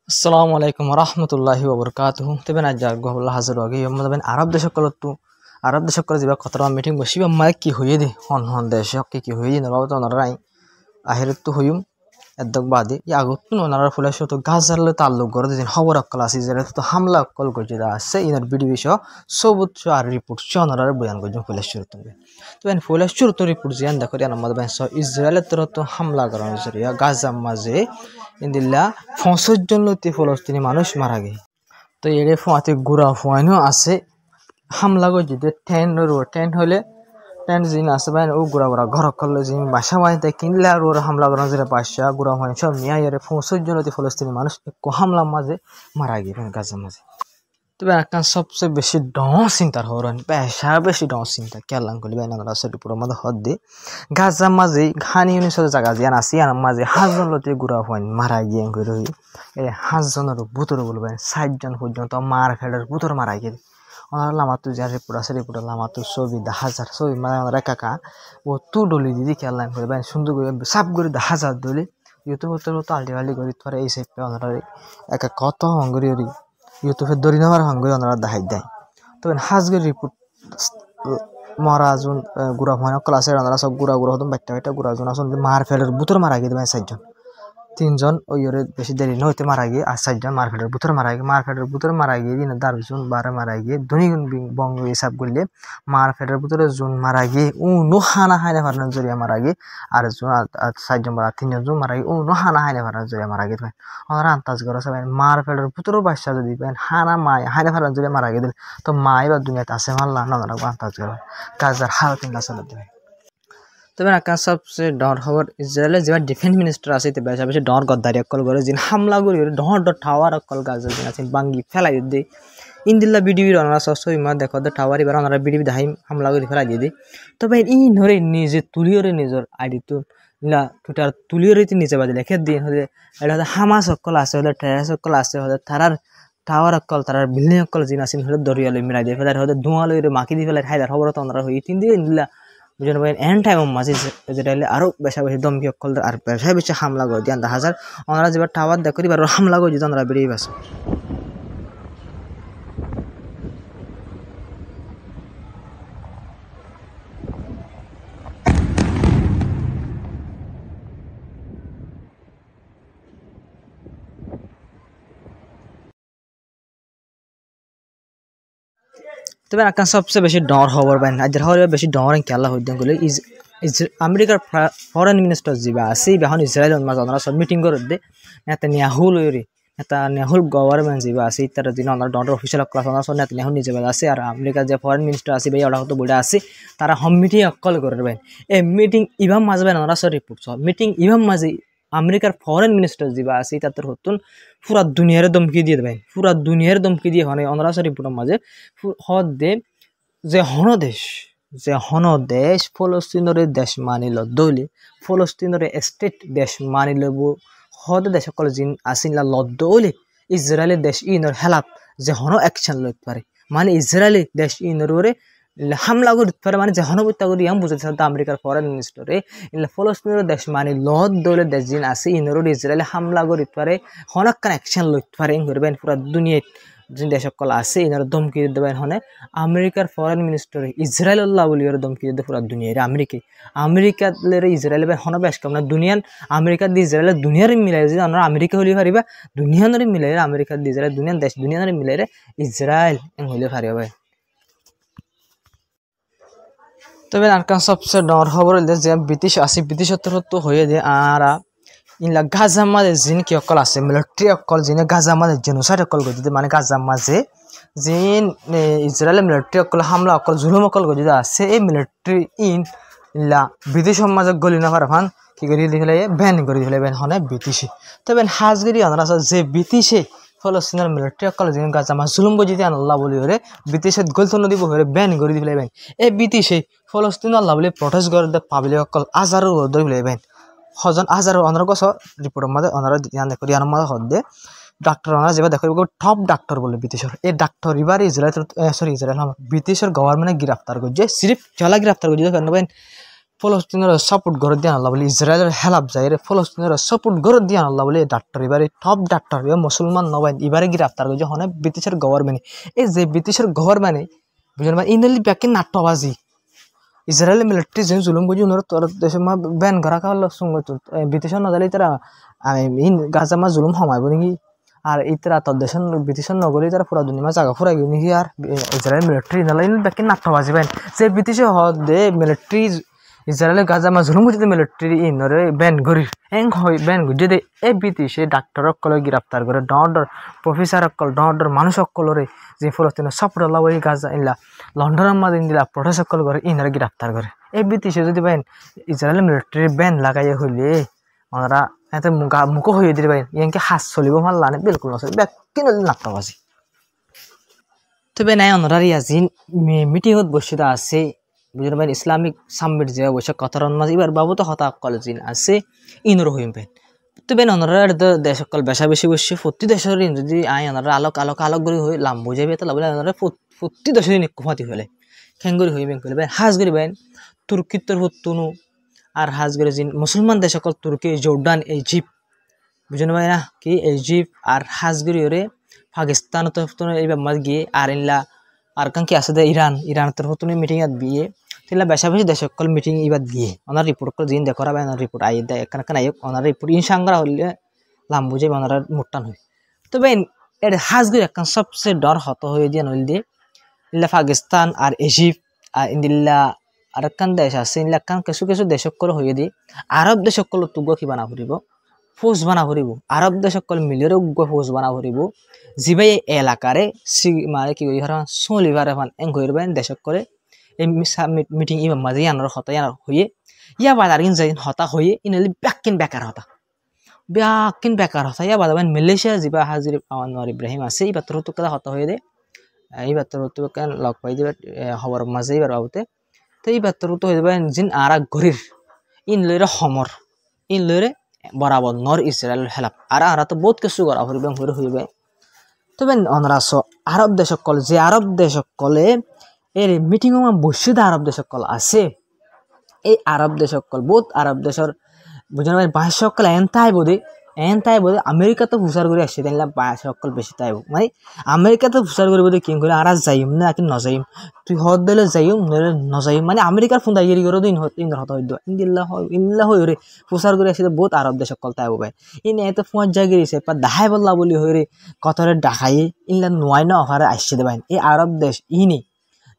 আসসালামু আলাইকুম রহমতুল্লাহি ওবরকাতুহু তবে না যাক গহল্লা হাজার আগে মানে আরব দেশসকল যা খতরা মিটিং বসিবা মাই কি হয়ে দে হন হন দেশে কি হয়ে দি নবাব তো নরাই আহেরত তো হইম এদক বাদে ই আগত ওনারা ফুলাইছ তো গাজারলে তাল্লুক করে দিন খবর অকল আসি যে তো হামলা অকল করছে আছে ইনার ভিডিও বিষয় সবুজ আর রিপোর্ট ওনারা বয়ান করছে ফুলাইছ তুমি তো এন ফুলাইছ তো রিপোর্ট জিয়ান দেখো ইয়ান আমাদের বেশ ইসরায়েলের তরফ তো হামলা করানো জরিয়া গাজার মাঝে ইন্দিল্লা 65 জন লতি ফলস্তিনি মানুষ মারা গে তো এরে ফুয়াতে গুড়া ফুয়ানো আছে হামলা করছে টেন হলে টেন জিন আছে ভাই ও গুড়া গুড়া ঘর করলে জিন বাসা বাড়িতে কিনলে আর ওর হামলা করানো যেটা বাসা গুড়া হয় সব নিয়ে এরে 65 জন লতি ফলস্তিনি মানুষ হামলার মাঝে মারা গে গাজার মাঝে তবে একটা সবচেয়ে বেশি চিন্তার হরণ পেশা বেশি চিন্তা কেলাম করলি ভাই না সেটি পুরো মধ্যে হদ দিয়ে গাজার মাঝে ঘানি উনিশশো জায়গা জিয়ান আসি আর মাঝে 5 জন লতি গুড়া হয় মারা গিয়ে রই এই 5 জনের ভূতর বলবেন 60 জন পর্যন্ত মার ফেলের ভূতর মারা গিয়ে ওনার লামাতু যা রিপোর্ট আছে রিপোর্ট লামাতু ছবি 10,000 ছবি মানে আমরা কাকা ও তু ডলি দিদি কেলাম করে ভাই সুন্দর করে সাপ করে 10,000 ডলি ইউটিউব তো আল্টি করি তোরা এই সাইড ওনারা একা কত হঙ্গরি ইউটিউবে দরি নেওয়ার হঙ্গরি ওনারা দেখাই দেয় তবে হাজগের রিপোর্ট মরা যোন গুড়া ভয় ক্লাসে ওনারা সব গুড়া হতো বাচ্চা গুড়া জন আসলে মার ফেলের বুতর মারা গিয়ে ভাই 4 জন 3 জন ওই বেশি দেরি নইতে মারা গিয়ে আর 4 জন মারফেটের বুতর মারা গিয়ে দিন 10 জন 12 মারা গিয়ে ধনী বঙ্গ হিসাব করলে মারফেটের বুতরে জন মারা গিয়ে নো হানা হাইনে ফারনান জরিয়া মারা গিয়ে আর জন 4 জন বা 3 জন মারা গিয়ে নো হানা হাইনে ফারনান জরিয়া মারা গিয়ে ওনারা আন্দাজ করে সবাই মারফেটের বুতর বাচ্চা যদি হানা মায় হাইনে ফারনান জরিয়া মারা গিয়ে তো মায় বা দুনিয়াতে আছে মারলা না ওনারা আন্দাজ করে কাজার হালত ইন্দাসাল দেয় তবে আকাশ সবচেয়ে ডর খবর ইসরায়েলের যে ডিফেন্স মিনিস্টার আছে তে বেশি বেশি ডর গদ্দারি অকল করে যে হামলা করি ডর টাওয়ার অকল গাজা আছে বাঙ্গি ফেলাই দিয়ে ইন্দিল্লা বিডিবির ওনারা সবসময় মা দেখো টাওয়ার এবার ওনারা বিডিবি দাহাই হামলা করে ফেলাই দিয়ে তবে ই ধরে নিজে তুলিওরে নিজের আইডি তো না টুটার তুলিওরে নিজে বাজে লেখে দিয়ে হলে এটা হচ্ছে হামাস অকল আছে হলে টেরাস অকল আছে হলে তারার টাওয়ার অকল তারার বিল্ডিং অকল জিন আসেন হলে দরিয়ালে মিলাই দিয়ে ফেলাই হলে ধোঁয়া লইরে মাকি দিয়ে ফেলাই হাইদার খবর তো ওনারা হই তিন দিয়ে ইন্দিল্লা বুঝলেন ভাই এন্ড টাইম মাঝে যেটা আরো বেশি বেশি দমকি অকল আর বেশি বেশি হামলা করে দিয়ে 10,000 ওনারা যেবার টাওয়ার দেখো এবার হামলা করে দিতে ওনারা বেরিয়ে গেছে তবে আকাশ সবচেয়ে বেশি ডর খবর পাই না আর বেশি ডর খেলা হইতে গেলে আমেরিকার ফরেন মিনিস্টার যা আছে এখন ইসরায়েলের মাঝে ওনারা সব মিটিং করে দে নেতানিয়াহু লইরে নেতানিয়াহুর গভর্নমেন্ট যা আছে তারা দিন ওনারা ডর অফিসিয়াল ক্লাস ওনারা সব নেতানিয়াহু নিজে আছে আর আমেরিকার যে ফরেন মিনিস্টার আছে ভাই ওরা হয়তো বলে আছে তারা হোম মিটিং অকল করে দেবেন এই মিটিং ইভাম মাঝে ওনারা সব রিপোর্ট সব মিটিং ইভাম মাঝে আমেরিকার ফরেন মিনিস্টার যা আছে তাদের হতুন পুরা দুনিয়ার দমকি দিয়ে দেবেন পুরা দুনিয়ার দমকি দিয়ে মানে ওনারা সব রিপোর্টের মাঝে হদ দে যে হনদেশ ফলস্তিনের দেশ মানিল দলি ফলস্তিনের স্টেট দেশ মানিল হদ দেশ সকল জিন আসিনলা লদলি ইসরায়েলের দেশ ইনর হেলাপ যে হন অ্যাকশন লইতে পারে মানে ইসরায়েলি দেশ ইনর হামলা করতে পারে মানে যে হনবত্যা করি আমি বুঝাতে আমেরিকার ফরেন মিনিস্টারে ফলস্তিনের দেশ মানে লদ দলের দেশ জিন আছে ইনর ইসরায়েলে হামলা করতে পারে হনকান অ্যাকশন লইতে পারে করবেন পুরা দুনিয়ায় যে দেশ সকল আছে ইনার ধমকি দেবেন হনে আমেরিকার ফরেন মিনিস্টার ইসরায়েল আল্লাহ বলি ওর ধমকি দিতে পুরা দুনিয়ার আমেরিকা ইসরায়েল হন বেশ কম না দুনিয়ান আমেরিকা দিয়ে ইসরায়েলের দুনিয়ার মিলাই যদি আমরা আমেরিকা হলে পারিবা দুনিয়ানের মিলাই আমেরিকা দিয়ে ইসরায়েল দুনিয়ার দেশ দুনিয়ানের মিলাই ইসরায়েল হইলে পারিবা ভাই তবে আর সবচেয়ে ডর খবর হইলে যে ব্রিটিশ আছে ব্রিটিশের তো হয়ে যায় আর ইনলা গাজা মাঝে জিন কি অকল আছে মিলিটারি অকল জিনে গাজা মাঝে জেনোসাইড অকল করে মানে গাজা মাঝে জিন ইসরায়েলের মিলিটারি অকল হামলা অকল জুলুম অকল করে আছে এই মিলিটারি ইনলা ব্রিটিশ সমাজে গলি না পারে ফান কি করে দিলে ব্যান করে দিলে ব্যান হনে ব্রিটিশে তবে হাজগিরি আনারা যে ব্রিটিশে ফলস্তিনের মিলিটারি অকল জিন গাজা মাঝে জুলুম করে দিতে আল্লাহ বলি হরে ব্রিটিশের গলতন দিব হরে ব্যান করে দিলে ব্যান এই ব্রিটিশে ফলস্তিন আল্লাহ বলে প্রটেস্ট করে পাবলিক অকল আজারও ধরে ব্যান হজন হাজার অনার গছ রিপোর্টের মধ্যে ওনারা দেখো ইয়ার মধ্যে হদে ডাক্তার ওনারা যেভাবে দেখো টপ ডাক্তার বলে ব্রিটিশের এই ডাক্তার এবার ইসরায়েল ব্রিটিশের গভর্নমেন্টে গ্রেফতার করছে সিরিফ চলা গ্রেফতার করছে ফলস্তিনের সাপোর্ট করে দিয়ে আল্লাহ বলে ইসরায়েলের হেলাপ যায় রে ফলস্তিনের সাপোর্ট করে দিয়ে আল্লাহ বলে ডাক্তার এবারে টপ ডাক্তার মুসলমান নবাই এবারে গ্রেফতার করছে হনে ব্রিটিশের গভর্নমেন্ট এই যে ব্রিটিশের গভর্নমেন্ট বুঝলেন ইনলি ব্যাকে নাট্যবাজি ইসরায়েলের মিলিটারি যে জুলুম করছে ওনারা তোর দেশে মা ব্যান করা খাওয়ার সঙ্গে ব্রিটিশের নজালে তারা গাজা মা জুলুম সমাইব নাকি আর এই তারা তোর দেশের ব্রিটিশের নগরী তারা পুরা দুনিয়া জায়গা ফুরাই গেল নাকি আর ইসরায়েল মিলিটারি নালাই ব্যাকে নাট্যবাজি বাইন যে ব্রিটিশে দে মিলিটারি ইসরায়েলের গাজা মা জুলুম করছে মিলিটারি ইনরে ব্যান গরির এং হয় ব্যান গুজে দে এই ব্রিটিশে ডাক্তার সকলে গ্রেফতার করে ডর প্রফেসর সকল ডর মানুষ সকলরে যে ফলস্তিনের সাপোর্ট আল্লাহ ওই গাজা ইনলা লন্ডনের মাঝে দিলা প্রটেস্ট সকল করে ইনরে গ্রেফতার করে এই ব্রিটিশে যদি বাইন ইসরায়েলের মিলিটারি ব্যান লাগাইয়া হইলে ওনারা এতে মুখ হয়ে দিতে পারেন ইয়াকে হাস চলিব ভাল লানে বিলকুল নচলে ব্যাকি নলি নাট্যবাজি তবে নাই ওনারা ইয়াজি মিটিংত বসিত আছে বুঝতে পারেন ইসলামিক সামিট যে বসে কথার মাঝে এবার বাবু তো হতা কলেজিন আছে ইনরো হইম পেন তবে ওনারা দেশ সকল বেশা বেশি বসে প্রতি দেশের যদি আয় ওনারা আলোক আলোক আলোক করে হয়ে লাম বুঝাইবে তো লাভ ওনারা প্রতি দেশের নিকুমাতি ফেলে খেঙ্গুরি হইবেন ফেলবে হাজ করিবেন তুর্কিত্তর হতুনু আর হাজ করে জিন মুসলমান দেশ সকল তুর্কি জর্ডান ইজিপ্ট বুঝতে পারি না কি ইজিপ্ট আর হাজ করি ওরে পাকিস্তান তো এইবার মাঝ গিয়ে আর ইনলা আর কান কি আছে দে ইরান তোর হতুন মিটিং আত বিয়ে তিলা বেশা বেশি দেশ সকল মিটিং ইবাদ গিয়ে ওনার রিপোর্ট করে জিন দেখরা বা ওনার রিপোর্ট আই দেয় এখানে আই ওনার রিপোর্ট ইনসাংরা হলে লাম বুঝে ওনারা মোটান হয় তবে এর হাজ করি একখান সবচেয়ে ডর হত হয়ে দিয়ে নইল দিয়ে ইল্লা পাকিস্তান আর ইজিপ্ট আর ইন্দিল্লা আর একখান দেশ আছে ইল্লা একখান কিছু কিছু দেশ সকল হয়ে দিয়ে আরব দেশ সকল তুগ কি বানা ফুরিব ফৌজ বানা ফুরিব আরব দেশ সকল মিলিয়ে উগ্র ফৌজ বানা ফুরিব যিবাই এলাকারে মানে কি করি হারা চলিবার এখন এং হইবেন দেশ সকলে এই মিটিং ইবা মাঝে আনার হতা আনার হয়ে ইয়া বাজার কিন যাই হতা হয়ে ইনলি ব্যাকিন বেকার হতা ইয়া বাজার মালয়েশিয়া যিবা হাজির আনোয়ার ইব্রাহিম আছে এই বাতর তো কথা হতা হয়ে দে এই বাতর তো কেন লগ পাই দিবে খবর মাঝে এবার বাবুতে তো এই বাতর তো হয়ে যাবে জিন আরা গরির ইন লইরে সমর ইন লইরে বরাবর নর ইসরায়েল হেলাপ আর আরা তো বহুত কিছু করা হইবে হইবে তবে অনরাস আরব দেশ সকল যে আরব দেশ সকলে এর মিটিং বসিদ আরব দেশ সকল আছে এই আরব দেশ সকল বহুত আরব দেশের বুঝলেন বাস সকল এন তাই বোধে আমেরিকা তো ফুসার করে আসছে তাইলে বাস সকল বেশি তাই মানে আমেরিকা তো ফুসার করে বোধে কিং করে আর যাইম না কি নজাইম তুই হদ দিলে যাইম নইলে নজাইম মানে আমেরিকার ফোন দাইরি করে দিন হত হইদ ইনলা হই রে ফুসার করে আসছে বহুত আরব দেশ সকল তাই ভাই ইন এত ফোন জায়গা দিছে পা দাহাই বললা বলি হই রে কতরে ডাকাই ইনলা নোয়াই না অফারে আসছে দেবাইন এই আরব দেশ ইনি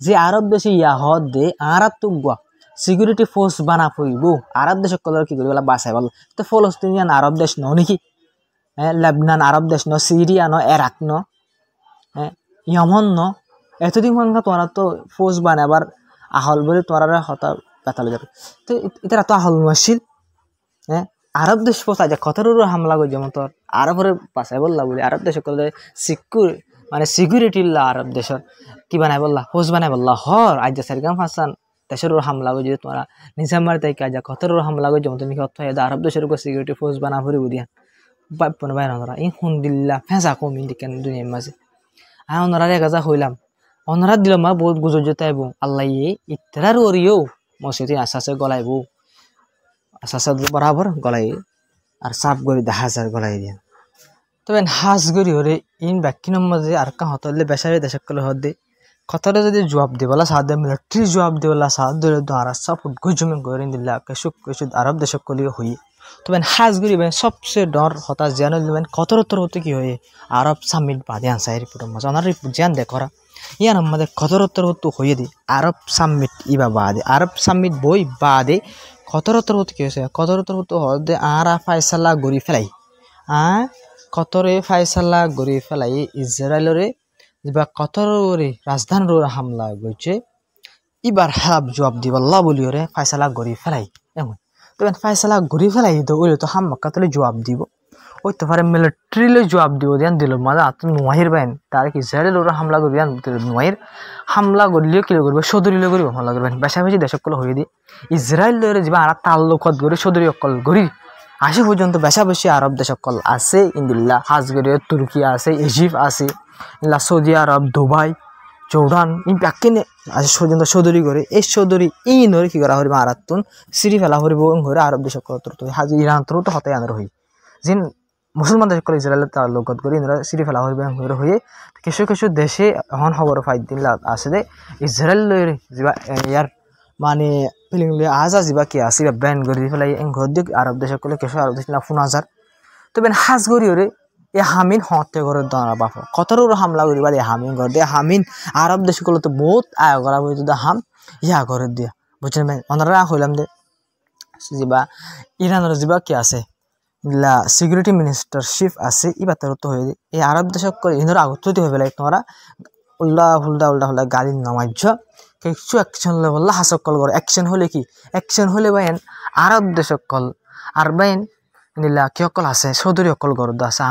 যে আরব দেশে ইয়া হদ দে আর তো গুয়া সিকিউরিটি ফোর্স বানা ফুইব আরব দেশ সকলের কি করি বলা বাসাই বল তো ফলস্তিনিয়ান আরব দেশ ন নাকি লেবনান আরব দেশ ন সিরিয়া ন এরাক ন ইয়মন ন এতদিন সংখ্যা তোরা তো ফোর্স বানাবার আহল বলে তোরা হতা পেতালে যাবে তো এটা তো আহল নছিল আরব দেশ পোষা যায় কতর হামলা করে যেমন তোর আরবের বাসাই বললা বলি আরব দেশ সকলে মানে সিকিউরিটি আরব দেশের কি বানাই বললা ফোর্স বানাই বললা হর আজ সারগাম হাসান দেশের হামলা করে যদি তোমরা নিজামার তাই কাজা কতর হামলা করে যেমন তুমি অর্থ আরব দেশের উপর সিকিউরিটি ফোর্স বানা ফুরি বুঝিয়া বাপ্পন বাইর ওনারা এই হুন্দিল্লা ফেঁসা কমি দেখেন দুনিয়ার মাঝে আর ওনারা একাজা হইলাম ওনারা দিল মা বহুত গুজর যেতে আইব আল্লাহ ইত্যার ওরিও মসজিদে আশাশে গলাইব আশাশে বরাবর গলাই আর সাপ গড়ি দেখা যায় গলাই দিয়ে তবে হাঁস গড়ি হরে ইন ব্যাকিনের মাঝে আর কা হতলে বেসারে দেশকলে হদে কতটা যদি জবাব দিবলা সাহায্য মিলিটারি জবাব দিবলা সাহায্য দ্বারা সাপোর্ট গুজমে গড়িন দিলা কেসুক আরব দেশকলি হই তবে হাঁস গড়ি সবচেয়ে ডর হতাশ জান কতরতর হতে কি হয় আরব সামিট বাদে আনসা রিপোর্টের মাঝে ওনার রিপোর্ট জান দেখরা ইয়ান আমাদের কতরতর হতো হয়ে দি আরব সামিট ইবা বাদে আরব সামিট বই বাদে কতরতর হতে কি হয়েছে কতরতর হতো হদে আরা ফাইসালা গড়ি ফেলাই কতরে ফাইসালা গড়ি ফেলাই ইসরায়েলরে বা কতরে রাজধানীর হামলা গইছে এবার হাব জবাব দিবল্লা বলিওরে ফাইসালা গড়ি ফেলাই এমন তবে ফাইসালা ঘুরি ফেলাই তো ওইলে তো হাম্মাক্কা তাহলে জবাব দিব ওই তো পারে মিলিটারিলে জবাব দিব দিয়ান দিল মাঝে আত নোয়াহির বাইন তার কি ইসরায়েলের ওরা হামলা করবি নোয়াহির হামলা করলেও কি করবে সদরিলে করিব হামলা করবেন বেশা বেশি দেশকল হয়ে দিয়ে ইসরায়েলের যা আর তাল্লুকত গড়ি সদরি অকল গড়ি আসে পর্যন্ত বেশা বেশি আরব দেশকল আছে ইন্দিল্লা হাজগড়ি তুর্কি আছে ইজিপ্ট আছে ইল্লা সৌদি আরব দুবাই জোর্ডান ইন প্যাকিনে আজ পর্যন্ত সৌদরি করে এই সৌদরি ই নরে কি করা হরিবা আরাতুন সিরি ফেলা হরিব ঘরে আরব দেশ তো হাজি ইরান তো হতে আনার হই যেন মুসলমান দেশ করে ইসরায়েল তার লগত করে ইনরা সিরি ফেলা হরিবা ঘরে হয়ে কিছু কিছু দেশে হন খবর পাই দিন আছে যে ইসরায়েল যা ইয়ার মানে ফিলিং আজা যা কি আছে ব্যান করে দি ফেলাই ঘর দিক আরব দেশ করলে কিছু আরব দেশ না 5000 তো বেন হাজ গরি ওরে এ হামিন হতে করে দাঁড়া বাপ কতর হামলা করিবার এ হামিন ঘর দিয়ে হামিন আরব দেশগুলো তো বহুত আয় করা বই তো হাম ইয়া করে দিয়া বুঝছেন ভাই ওনারা হইলাম দে যা ইরানের যা কি আছে লা সিকিউরিটি মিনিস্টারশিপ আছে ই বাতার তো হয়ে এই আরব দেশ করে ইনরা আগত হয়ে বেলা তোমরা উল্লা হুল্লা উল্টা হুল্লা গাড়ি নামাইছ কিছু অ্যাকশন লেভেল হাসকল করে অ্যাকশন হলে কি অ্যাকশন হলে বাইন আরব দেশ কল আর বাইন নিলা কি অকল আছে চৌধুরী অকল গরদ আছে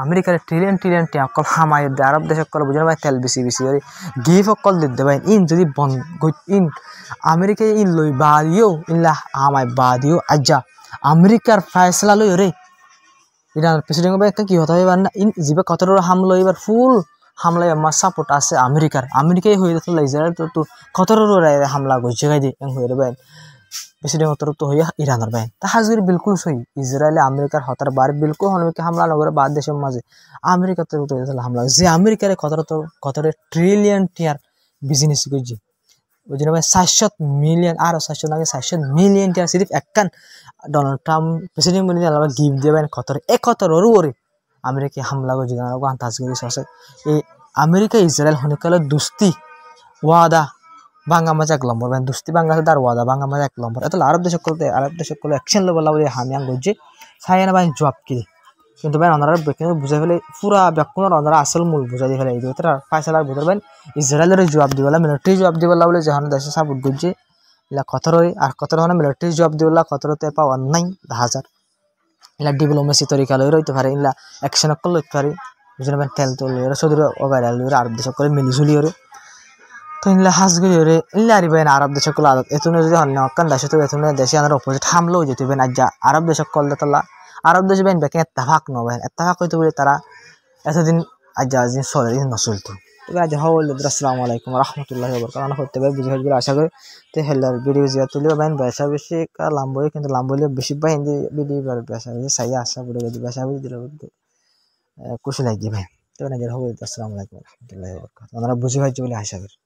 আমেরিকার ট্রিলিয়ন ট্রিলিয়ন টি অকল হামাই দে আরব দেশ অকল বুঝে ভাই তেল বেশি বেশি করে গিফ অকল দিতে ভাই ইন যদি বন ইন আমেরিকায় ইন লই বাদিও ইনলা হামাই বাদিও আজ্জা আমেরিকার ফয়সলা লই রে ইরান প্রেসিডেন্ট ভাই কি হতে হবে না ইন জিবা কতর হামলা এবার ফুল হামলা আমার সাপোর্ট আছে আমেরিকায় হয়ে যেত ইসরায়েল তো কতর হামলা গইছে গাই দি হয়ে রে ভাই প্রেসিডেন্ট হতর তো হইয়া ইরানের বাইন তা হাজগির বিলকুল সহি ইসরায়েলে আমেরিকার হতার বার বিলকুল হনকে হামলা নগরে বাদ দেশের মাঝে আমেরিকাতে হামলা যে আমেরিকার কতরে ট্রিলিয়ন টিয়ার বিজনেস করছে ওই জন্য ভাই 700 মিলিয়ন আর 700 নাকি 700 মিলিয়ন টিয়ার সিরিফ একখান ডোনাল্ড ট্রাম্প প্রেসিডেন্ট বলে আলাদা গিফট দেবেন কতরে ওরে আমেরিকা হামলা করছে হাজগিরি আছে এই আমেরিকা ইসরায়েল হনিকালের দুস্তি ওয়াদা বাংলা মাঝে 1 নম্বর মানে দুস্তি বাংলা দার ওয়াদা বাংলা মাঝে 1 নম্বর এত আরব দেশ করতে অ্যাকশন লেভেল বলে হামিয়াং গজ্জে সাইনা বাই জবাব কি কিন্তু ভাই ওনারা কিন্তু বুঝাই ফেলে পুরা ব্যাকুণের ওনারা আসল মূল বুঝাই ফেলে এই দুইটা ফাইসালার বুঝার ভাই ইসরায়েলের জবাব দিবেলা মিলিটারি জবাব দিবেলা বলে যখন দেশে সাপোর্ট গজ্জে ইলা কতরই আর কতর মানে মিলিটারি জবাব দিবেলা কতরতে পাওয়া নাই 1000 ইলা ডিপ্লোমেসি তরিকা লই রইতে পারে ইলা অ্যাকশন কল লইতে পারে বুঝেন ভাই তেল তো লইরা সদর ওগাইরা লইরা আরব দেশ করে মিলিজুলি ওরে তো ইনলা হাজগরি রে ইনলা আরিবেন আরব দেশ কল আদত এতুনে যদি হন অকান দেশে তো এতুনে দেশে আনার অপোজিট হামলাও যেতে বেন আজ আরব দেশ কল দতলা আরব দেশ বেন বেকে ইত্তেফাক ন বেন ইত্তেফাক হইতে বলে তারা এতদিন আজ দিন চলে দিন নচলতো তো আজ হওয়াল আসসালামু আলাইকুম ওয়া রাহমাতুল্লাহি ওয়া বারাকাতুহু করতে ভাই বুঝে হইবে আশা করি তো হেলার ভিডিও জিয়া তুলিও বেন বেশা বেশি কা লাম্বই কিন্তু লাম্বইলে বেশি ভাই হিন্দি ভিডিও বার বেশা বেশি সাই আশা করে বেশা বেশি দিলে খুশি লাগবে ভাই তো না হওয়াল আসসালামু আলাইকুম ওয়া রাহমাতুল্লাহি ওয়া বারাকাতুহু আমরা বুঝে ভাই বলে আশা করি